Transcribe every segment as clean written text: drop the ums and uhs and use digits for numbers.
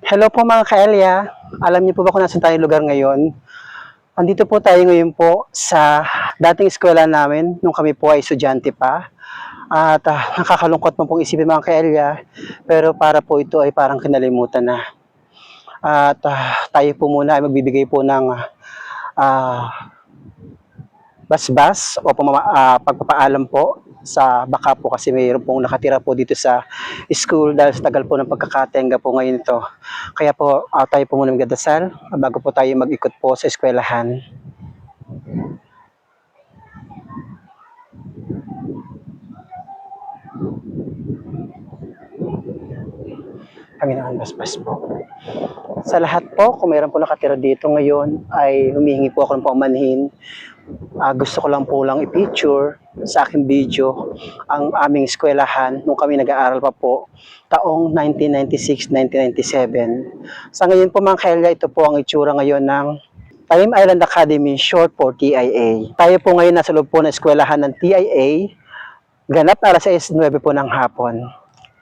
Hello po mga kaelya. Alam niyo po ba kung nasan tayo lugar ngayon? Andito po tayo ngayon po sa dating eskwela namin nung kami po ay estudyante pa. At nakakalungkot mo pong isipin mga kaelya, pero para po ito ay parang kinalimutan na. At tayo po muna ay magbibigay po ng basbas o pagpapaalam po sa baka po kasi mayroon pong nakatira po dito sa school dahil sa tagal po ng pagkakatenga po ngayon ito. Kaya po tayo po muna magdadasal bago po tayo mag-ikot po sa eskwelahan. Panginoon, basbas po. Sa lahat po, kung mayroon po nakatira dito ngayon, ay humihingi po ako ng paumanhin. Gusto ko lang po i-picture sa aking video ang aming eskwelahan nung kami nag-aaral pa po taong 1996-1997. Sa ngayon po mga kaelya, ito po ang itsura ngayon ng Talim Island Academy, short for TIA. Tayo po ngayon nasa loob po ng eskwelahan ng TIA, ganap na alas 6:09 po ng hapon.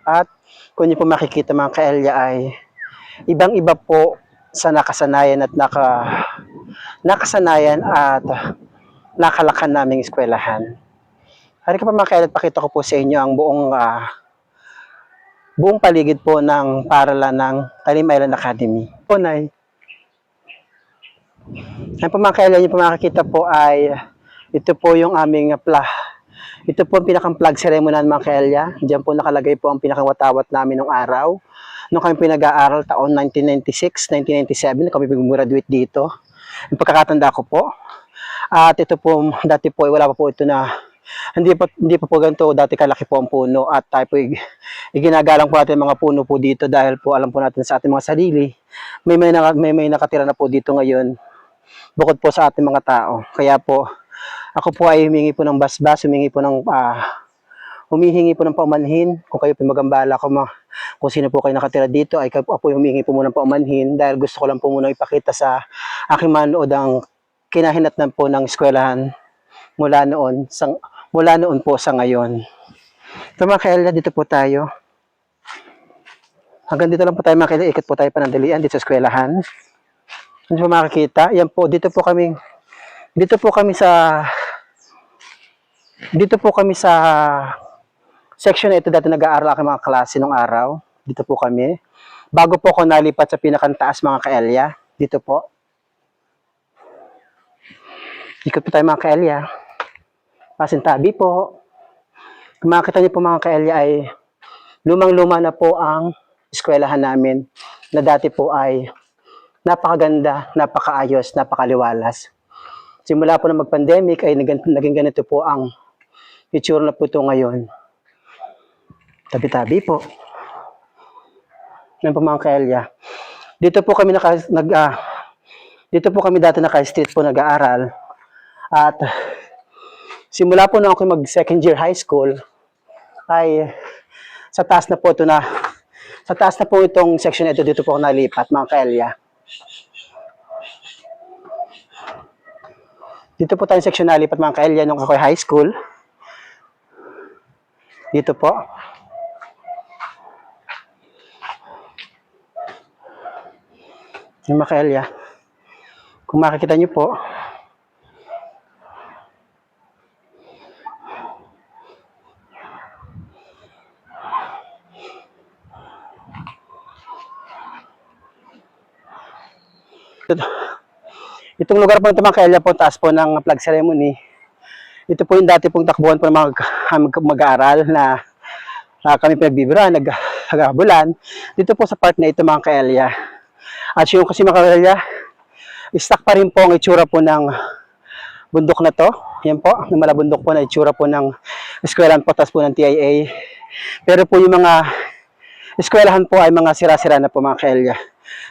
At kung niyo po makikita mga kaelya ay ibang-iba po sa nakasanayan at nakasanayan at nakalakan naming eskwelahan. Halika pa mga kaelya, pakita ko po sa inyo ang buong paligid po ng paralan ng Talim Island Academy. Po, Nay. Yan po mga kaelya, yung po makikita po ay ito po yung aming ito po ang pinakang flag ceremony mga kaelya. Diyan po nakalagay po ang pinakang watawat namin nung araw. Nung kami pinag-aaral taon 1996, 1997, kami pag-graduate dito. Yung pagkakatanda ko po. At ito po, dati po, wala pa po ito na, hindi pa po ganito, dati kalaki po ang puno. At tayo po, iginagalang po natin mga puno po dito dahil po alam po natin sa ating mga sarili. May nakatira na po dito ngayon, bukod po sa ating mga tao. Kaya po, ako po ay humingi po ng basbas, humihingi po ng paumanhin. Kung kayo po magambala kung sino po kayo nakatira dito, ay ako po humingi po muna ng paumanhin dahil gusto ko lang po muna ipakita sa aking manood ang kinahinatnan po ng eskwelahan mula noon po sa ngayon. So mga kaelya, dito po tayo. Hanggang dito lang po tayo mga kaelya, ikot po tayo panandalian dito sa eskwelahan. Hindi po makikita, yan po, dito po kami sa section na ito dati nag-aaral ako mga klase nung araw. Dito po kami. Bago po ako nalipat sa pinakantaas mga kaelya, dito po. Ikot po tayo mga kaelya. Pasintabi po. Kung makita niyo po mga kaelya ay lumang-luma na po ang eskwelahan namin na dati po ay napakaganda, napakaayos, napakaliwalas. Simula po na mag-pandemic ay naging ganito po ang itsura na po ito ngayon. Tabi-tabi po. Yan po mga kaelya. Dito po kami dati naka-street po nag-aaral. At simula po na ako mag-second year high school ay sa taas na po itong section na ito, dito po ako nalipat mga kaelya. Dito po tayong section nalipat mga kaelya nung ako high school. Dito po. Yung mga kaelya. Kung makikita nyo po, itong lugar po ito mga kaelya po, taas po ng flag ceremony. Ito po yung dati pong takbuhan po ng mag-aaral na kami pinagbibiran, naghabulan. Dito po sa part na ito mga kaelya. At yung kasi mga kaelya, stock pa rin po ang itsura po ng bundok na to. Yan po, ng malabundok po na itsura po ng eskwelahan po, tas po ng TIA. Pero po yung mga eskwelahan po ay mga sira-sira na po mga kaelya.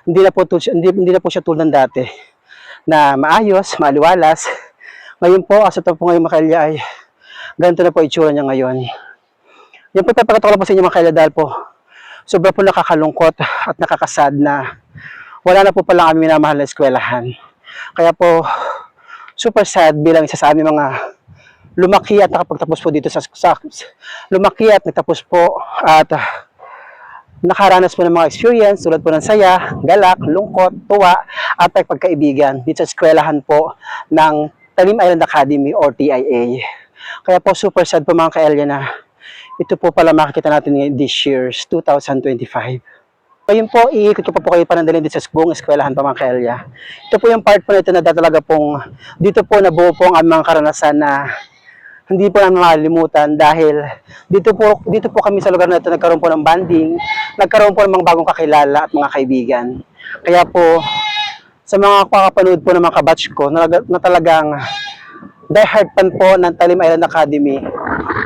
Hindi na po siya tulad ng dati na maayos, maliwalas. Ngayon po, asa po ngayon mga kaelya ay ganito na po itsura niya ngayon. Yan po, papakita ko lang po sa inyo mga kaelya dahil po sobra po nakakalungkot at nakakasad na wala na po pala kami minamahal na eskwelahan. Kaya po, super sad bilang isa sa aming mga lumaki at nakapagtapos po dito lumaki at nagtapos po at nakaranas po ng mga experience tulad po ng saya, galak, lungkot, tuwa, at ay pagkaibigan dito sa eskwelahan po ng Talim Island Academy or TIA. Kaya po super sad po mga ka-Elia na ito po pala makikita natin this year's 2025. Ayun po, iikot ko pa po kayo panandalin dito sa buong eskwelahan pa mga ka-Elia. Ito po yung part po nito na talaga pong dito po nabuo po ang mga karanasan na hindi po namin makalimutan dahil dito po kami sa lugar na ito nagkaroon po ng bonding, nagkaroon po ng mga bagong kakilala at mga kaibigan. Kaya po, sa mga kakapanood po ng mga kabatch ko na talagang diehard fan po ng Talim Island Academy,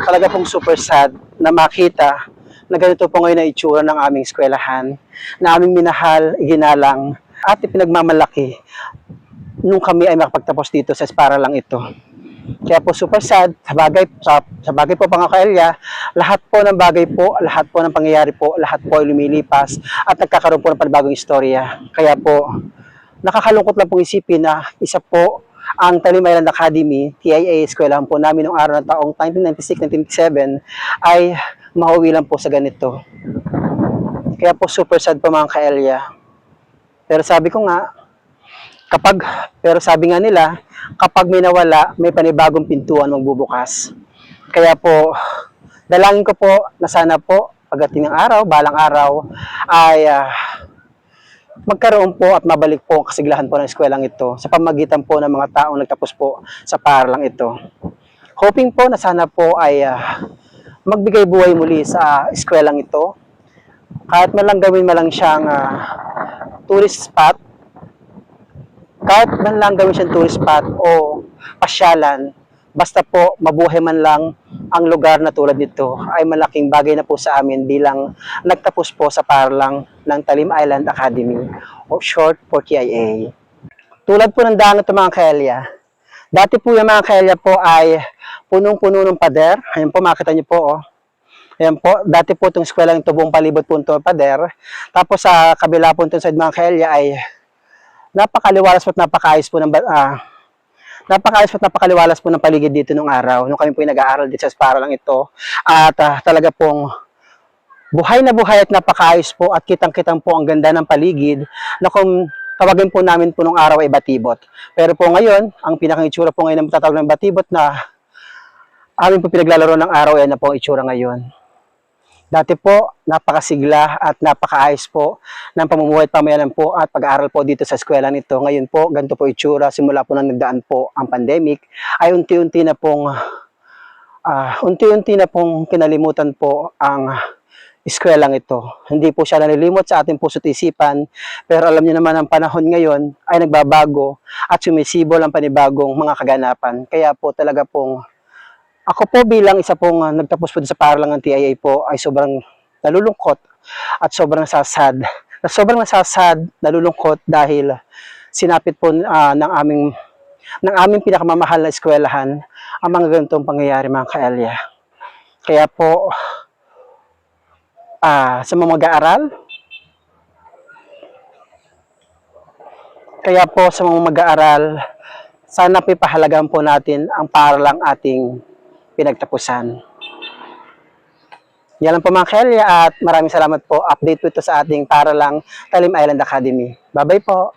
talaga pong super sad na makita na ganito po ngayon na itsura ng aming eskwelahan, na aming minahal, iginalang, at ipinagmamalaki nung kami ay makapagtapos dito sa paaralang ito. Kaya po super sad, sa bagay po mga ka-Elia, lahat po ng bagay po, lahat po ng pangyayari po, lahat po ay lumilipas at nagkakaroon po ng panibagong istorya. Kaya po, nakakalungkot lang pong isipin na isa po ang Talim Island Academy, TIA, eskwelahan po namin noong araw ng taong 1996-1997 ay mauwi lang po sa ganito. Kaya po super sad po mga ka-Elia. Pero sabi ko nga, pero sabi nga nila, kapag may nawala, may panibagong pintuan magbubukas. Kaya po, dalangin ko po na sana po, pagdating ng araw, balang araw, ay magkaroon po at mabalik po ang kasiglahan po ng eskwelang ito sa pamagitan po ng mga taong nagtapos po sa paaralang ito. Hoping po na sana po ay magbigay buhay muli sa eskwelang ito. Kahit man lang gawin man lang siyang tourist spot, kahit man lang gawin siyang tourist spot o pasyalan, basta po mabuhay man lang ang lugar na tulad nito ay malaking bagay na po sa amin bilang nagtapos po sa paaralang ng Talim Island Academy o short for TIA. Tulad po ng daan ito mga ka-Elia, dati po yung mga ka-Elia po ay punong-puno ng pader. Ayan po, makita niyo po. Oh. Ayan po, dati po itong eskwela ng buong palibot po itong pader. Tapos sa kabila po itong side mga ka-Elia ay napakaliwalas po at napakaayos po ng napakaliwalas po ng paligid dito nung araw nung kami po yung nag-aaral dito sa paaralang ito at talaga pong buhay na buhay at napakaayos po at kitang-kitang po ang ganda ng paligid na kung tawagin po namin po nung araw ay batibot. Pero po ngayon, ang pinakang-itsura po ngayon ng matatawag ng batibot na amin po pinaglalaro ng araw ay na po ang itsura ngayon. Dati po, napakasigla at napakaayos po ng pamumuhay at pamayanan po at pag-aaral po dito sa eskwela nito. Ngayon po, ganito po itsura, simula po nang nagdaan po ang pandemic, ay unti-unti na pong kinalimutan po ang eskwelang ito. Hindi po siya nalilimot sa ating puso't isipan, pero alam niyo naman ang panahon ngayon ay nagbabago at sumisibol ang panibagong mga kaganapan. Kaya po talaga pong ako po bilang isa pong nagtapos po sa paaralang ng TIA po ay sobrang nalulungkot at sobrang nasasad, nalulungkot dahil sinapit po ng aming pinakamamahal na eskwelahan ang mga ganitong pangyayari mga ka-Elia. Kaya po sa mga mag-aaral, sana pipahalagaan po natin ang paaralang ating pinagtapusan. Yan lang po mga ka-Elia at maraming salamat po. Update po ito sa ating paaralang Talim Island Academy. Bye-bye po.